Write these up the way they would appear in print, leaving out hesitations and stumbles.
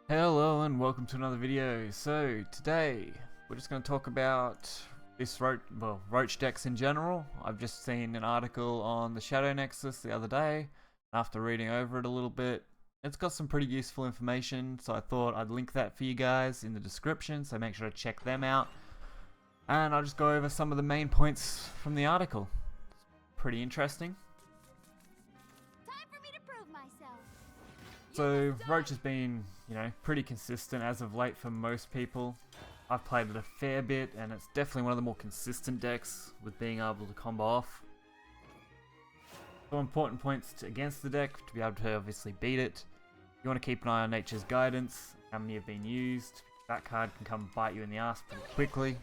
Hello and welcome to another video. So today we're just going to talk about this roach decks in general. I've just seen an article on the Shadow Nexus the other day. After reading over it a little bit, it's got some pretty useful information, so I thought I'd link that for you guys in the description, so make sure to check them out. And I'll just go over some of the main points from the article. It's pretty interesting. So Roach has been, pretty consistent as of late for most people. I've played it a fair bit, and it's definitely one of the more consistent decks with being able to combo off. Some important points against the deck to be able to obviously beat it. You want to keep an eye on Nature's Guidance, how many have been used. That card can come bite you in the ass pretty quickly.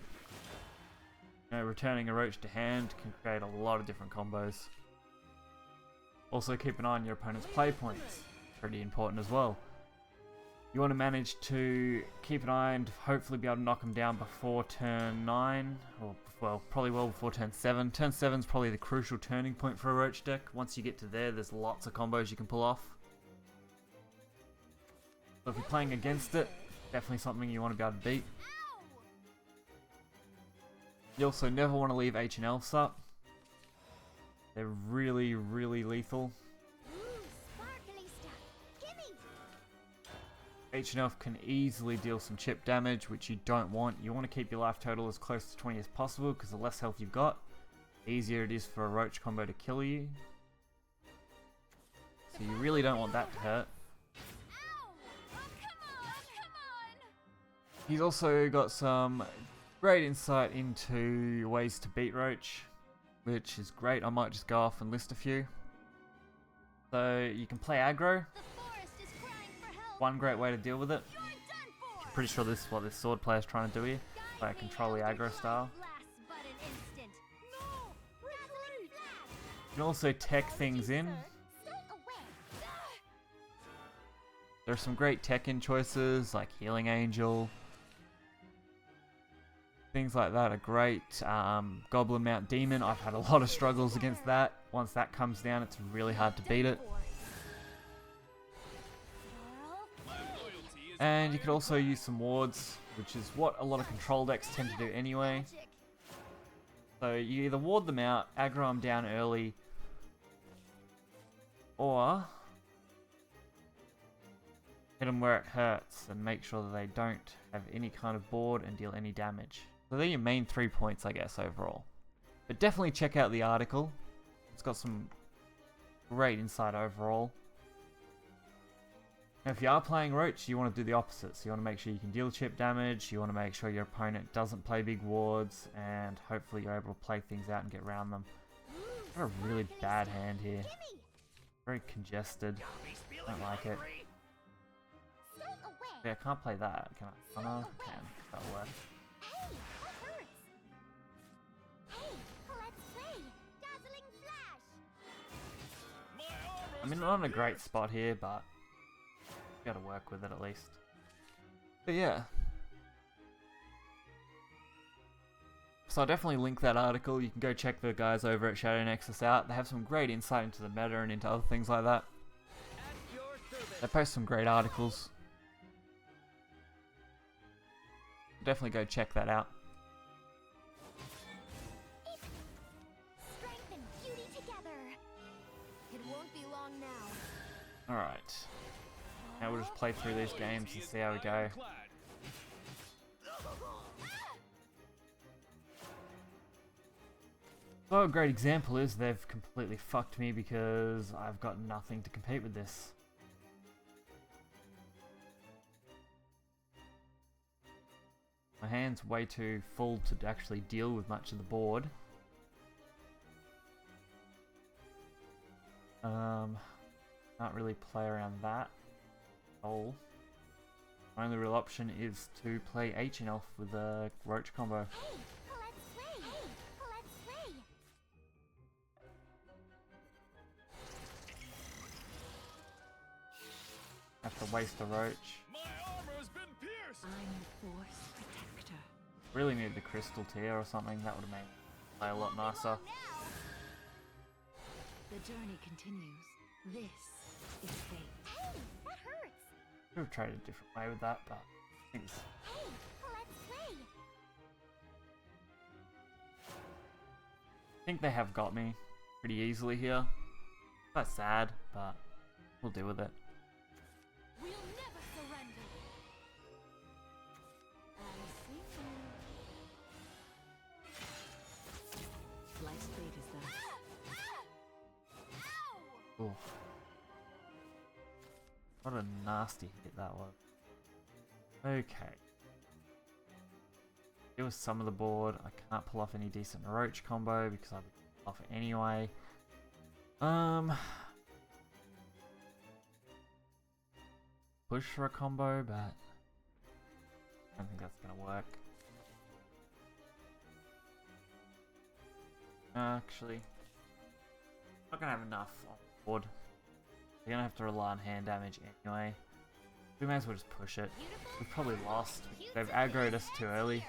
Returning a Roach to hand can create a lot of different combos. Also keep an eye on your opponent's play points. Pretty important as well. You want to manage to keep an eye and hopefully be able to knock them down before turn 9, or probably well before turn 7. Turn 7 is probably the crucial turning point for a Roach deck. Once you get to there's lots of combos you can pull off. So if you're playing against it, definitely something you want to be able to beat. You also never want to leave H and Elves up. They're really, really lethal. H and Elf can easily deal some chip damage, which you don't want. You want to keep your life total as close to 20 as possible, because the less health you've got, the easier it is for a Roach combo to kill you. So you really don't want that to hurt. He's also got some great insight into ways to beat Roach, which is great. I might just go off and list a few. So you can play aggro. One great way to deal with it. I'm pretty sure this is what this sword player is trying to do here. Play a control the aggro style. You can also tech things in. There are some great tech in choices like Healing Angel. Things like that are great. Goblin Mount Demon, I've had a lot of struggles against that. Once that comes down, it's really hard to beat it. And you could also use some wards, which is what a lot of control decks tend to do anyway. So you either ward them out, aggro them down early, or hit them where it hurts and make sure that they don't have any kind of board and deal any damage. So they're your main 3 points, I guess, overall. But definitely check out the article. It's got some great insight overall. Now, if you are playing Roach, you want to do the opposite. So you want to make sure you can deal chip damage, you want to make sure your opponent doesn't play big wards, and hopefully you're able to play things out and get around them. I've got a really bad hand here. Very congested. Don't like it. Yeah, I can't play that. Can I? Oh no, I can. That'll work. I mean, not in a great spot here, but gotta work with it at least. But yeah. So I'll definitely link that article. You can go check the guys over at Shadow Nexus out. They have some great insight into the meta and into other things like that. They post some great articles. Definitely go check that out. Alright. Now we'll just play through these games and see how we go. So a great example is they've completely fucked me because I've got nothing to compete with this. My hand's way too full to actually deal with much of the board. Can't really play around that. My only real option is to play H and Elf with a Roach combo. Have to waste a Roach. Really need the Crystal Tear or something. That would have made it play a lot nicer. The journey continues. This is fate. Hey, that hurts. Could have tried a different way with that, but things. Hey, let's play. I think they have got me pretty easily here. That's sad, but we'll deal with it. We'll never surrender. I see you. Life's fate is that. Ow! Ooh. What a nasty hit that was. Okay. It was some of the board. I can't pull off any decent roach combo because I would pull off it anyway. Push for a combo, but I don't think that's gonna work. Actually, I'm not gonna have enough on board. We're gonna have to rely on hand damage anyway. We may as well just push it. We've probably lost. They've aggroed us too early.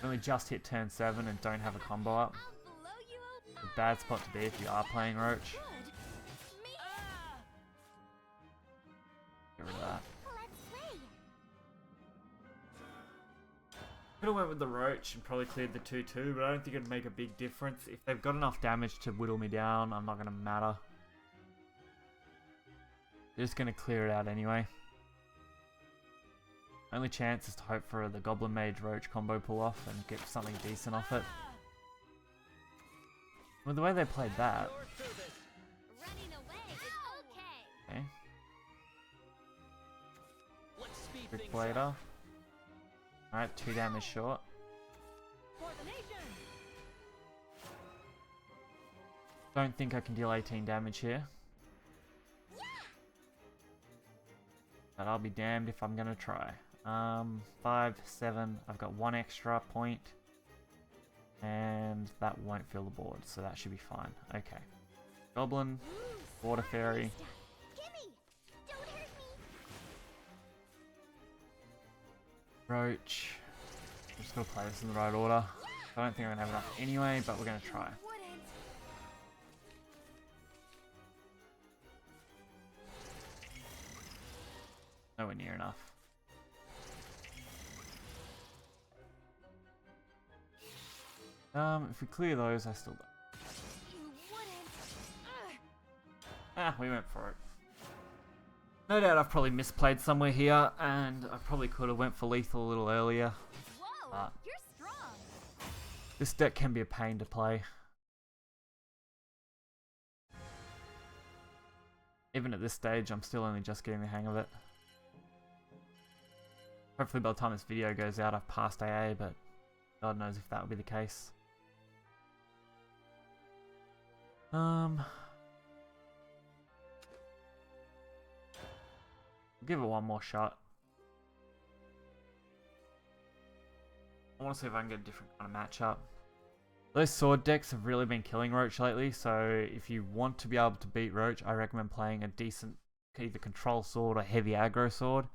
We only just hit turn 7 and don't have a combo up. It's a bad spot to be if you are playing Roach. Get rid of that. Could have went with the Roach and probably cleared the 2-2, but I don't think it'd make a big difference. If they've got enough damage to whittle me down, I'm not gonna matter. They're just gonna clear it out anyway. Only chance is to hope for the Goblin Mage Roach combo pull off and get something decent off it. With the way they played that. Okay. Quick Blader. Alright, 2 damage short. Don't think I can deal 18 damage here. But I'll be damned if I'm gonna try. 5, 7, I've got 1 extra point. And that won't fill the board, so that should be fine. Okay. Goblin, Water Fairy. Roach. I'm just gonna play this in the right order. I don't think I'm gonna have enough anyway, but we're gonna try. Nowhere near enough. If we clear those, I still don't. Ah, we went for it. No doubt I've probably misplayed somewhere here, and I probably could have went for lethal a little earlier. Whoa, you're strong. This deck can be a pain to play. Even at this stage, I'm still only just getting the hang of it. Hopefully by the time this video goes out, I've passed AA, but God knows if that would be the case. Give it one more shot. I want to see if I can get a different kind of matchup. Those sword decks have really been killing Roach lately, so if you want to be able to beat Roach, I recommend playing a decent either control sword or heavy aggro sword.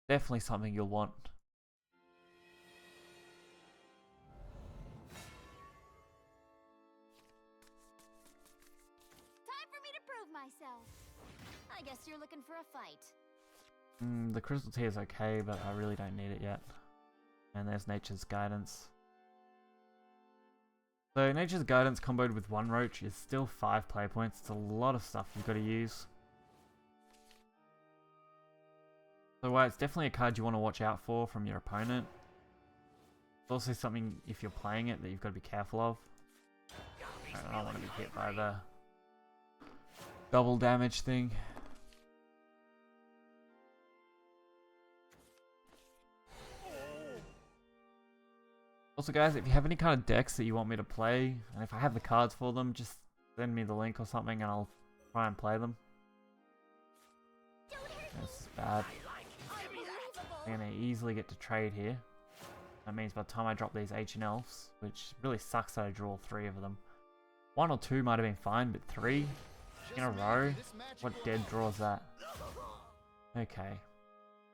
Definitely something you'll want. Time for me to prove myself. I guess you're looking for a fight. The Crystal Tea is okay, but I really don't need it yet. And there's Nature's Guidance. So Nature's Guidance comboed with 1 Roach is still 5 play points. It's a lot of stuff you've got to use. So it's definitely a card you want to watch out for from your opponent. It's also something, if you're playing it, that you've got to be careful of. I don't want to be hit by the double damage thing. Also guys, if you have any kind of decks that you want me to play, and if I have the cards for them, just send me the link or something and I'll try and play them. This is bad. I'm going to easily get to trade here. That means by the time I drop these Ancient Elves, which really sucks that I draw 3 of them. 1 or 2 might have been fine, but 3 in a row? What dead draw is that? Okay.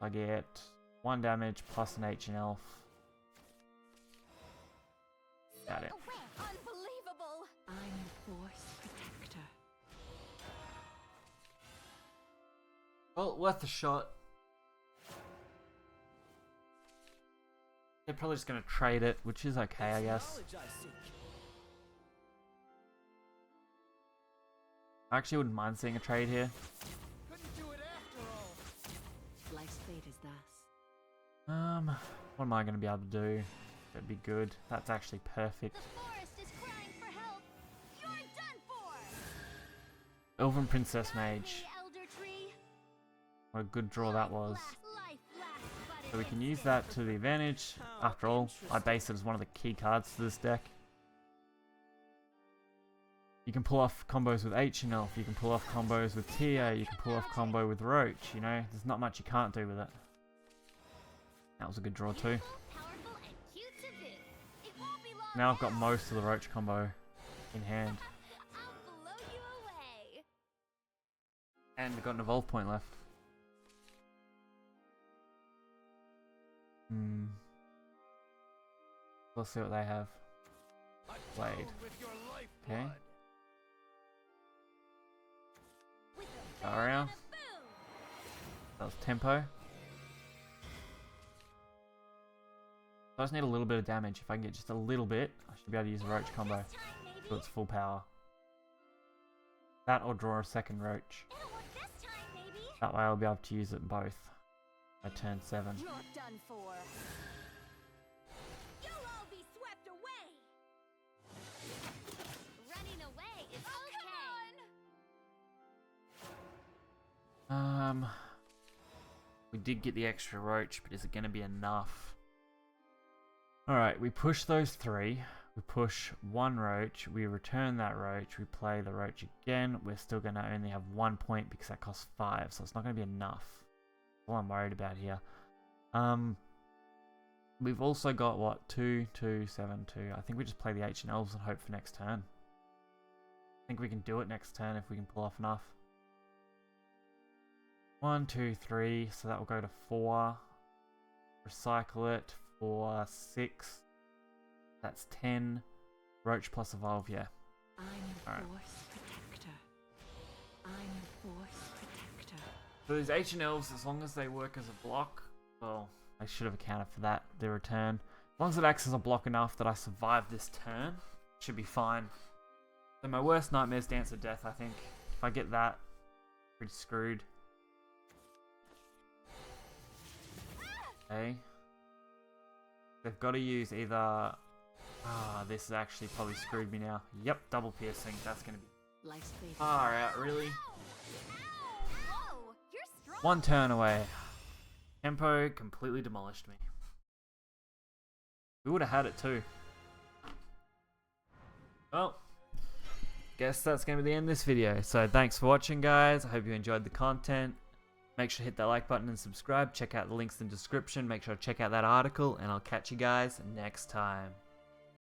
I get 1 damage plus an Ancient Elf. Got it. Unbelievable. I'm Force Protector. Well, worth a shot. They're probably just going to trade it, which is okay, I guess. I actually wouldn't mind seeing a trade here. Life's fate is thus. What am I going to be able to do? That'd be good. That's actually perfect. The forest is crying for help. You're done for. Elven Princess Mage. The elder tree. What a good draw that was. Life lasts, but So we it can is use that to the advantage. After all, I base it as one of the key cards to this deck. You can pull off combos with H and Elf, you can pull off combos with Tia, you can pull off combo with Roach, you know? There's not much you can't do with it. That was a good draw too. powerful and cute to boot. It won't be long Now I've got most of the Roach combo in hand. I'll blow you away. And we've got an evolve point left. Let's see what they have. Blade. Okay. With a Go bang around. and a boom. That was tempo. So I just need a little bit of damage. If I can get just a little bit, I should be able to use a Roach combo. This time, maybe. So it's full power. That or draw a second Roach. It'll work this time, maybe. That way I'll be able to use it both at turn 7. You're done for. You'll all be swept away. Running away is okay. We did get the extra Roach, but is it going to be enough? Alright, we push those 3. We push 1 Roach. We return that Roach. We play the Roach again. We're still going to only have 1 point because that costs 5. So it's not going to be enough. That's all I'm worried about here. We've also got, what? 2, 2, 7, 2. I think we just play the H and Elves and hope for next turn. I think we can do it next turn if we can pull off enough. 1, 2, 3. So that will go to 4. Recycle it for 6. That's 10. Roach plus evolve, yeah. I'm the Alright. Force Protector. I'm the Force Protector. So these H and Elves, as long as they work as a block, well, I should have accounted for that, the return. As long as it acts as a block enough that I survive this turn, should be fine. So my worst nightmare is Dance of Death, I think. If I get that, pretty screwed. Okay. They've got to use either... this has actually probably screwed me now. Yep, double piercing. That's going to be Life's fate is far out, really. Whoa, you're strong. 1 turn away. Tempo completely demolished me. We would have had it too. Well, guess that's going to be the end of this video. So thanks for watching, guys. I hope you enjoyed the content. Make sure to hit that like button and subscribe. Check out the links in the description. Make sure to check out that article, and I'll catch you guys next time.